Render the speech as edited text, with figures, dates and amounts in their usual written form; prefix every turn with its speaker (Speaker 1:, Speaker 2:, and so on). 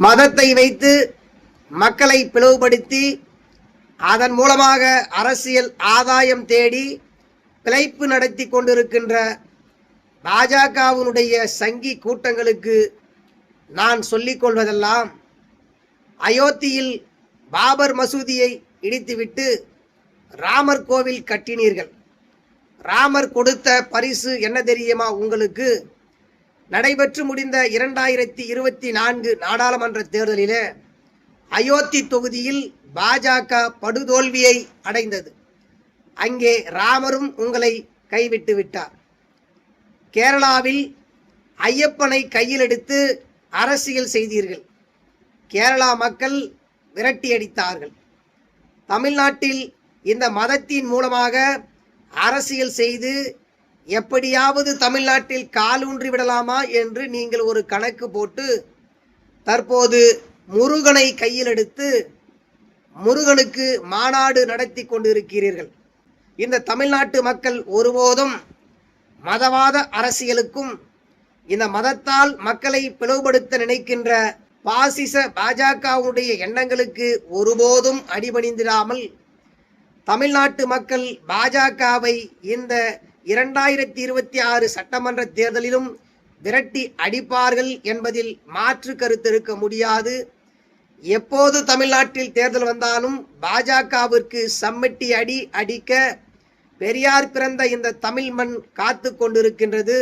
Speaker 1: மதத்தை வைத்து மக்களை பிளவுபடுத்தி அதன் மூலமாக அரசியல் ஆதாயம் தேடி பிழைப்பு நடத்தி கொண்டிருக்கின்ற பாஜகவினுடைய சங்கி கூட்டங்களுக்கு நான் சொல்லிக் கொள்வதெல்லாம், அயோத்தியில் பாபர் மசூதியை இடித்துவிட்டு ராமர் கோவில் கட்டினீர்கள். ராமர் கொடுத்த பரிசு என்ன தெரியுமா உங்களுக்கு? நடைபெற்று முடிந்த 2024 நாடாளுமன்ற தேர்தலிலே அயோத்தி தொகுதியில் பாஜக படுதோல்வியை அடைந்தது. அங்கே ராமரும் உங்களை கைவிட்டு விட்டார். கேரளாவில் ஐயப்பனை கையில் எடுத்து அரசியல் செய்தீர்கள். கேரளா மக்கள் விரட்டியடித்தார்கள். தமிழ்நாட்டில் இந்த மதத்தின் மூலமாக அரசியல் செய்து எப்படியாவது தமிழ்நாட்டில் காலூன்றி விடலாமா என்று நீங்கள் ஒரு கணக்கு போட்டு தற்போது முருகனை கையில் எடுத்து முருகனுக்கு மாநாடு நடத்தி கொண்டிருக்கிறீர்கள். இந்த தமிழ்நாட்டு மக்கள் ஒருபோதும் மதவாத அரசியலுக்கும் இந்த மதத்தால் மக்களை பிளவுபடுத்த நினைக்கின்ற பாசிச பாஜகவுடைய எண்ணங்களுக்கு ஒருபோதும் அடிபணிந்திடாமல் தமிழ்நாட்டு மக்கள் பாஜகவை இந்த 2026 சட்டமன்ற தேர்தலிலும் விரட்டி அடிப்பார்கள் என்பதில் மாற்று கருத்து இருக்க முடியாது. எப்போது தமிழ்நாட்டில் தேர்தல் வந்தாலும் பாஜகவிற்கு சம்மட்டி அடி அடிக்க பெரியார் பிறந்த இந்த தமிழ் மண் காத்து கொண்டிருக்கின்றது.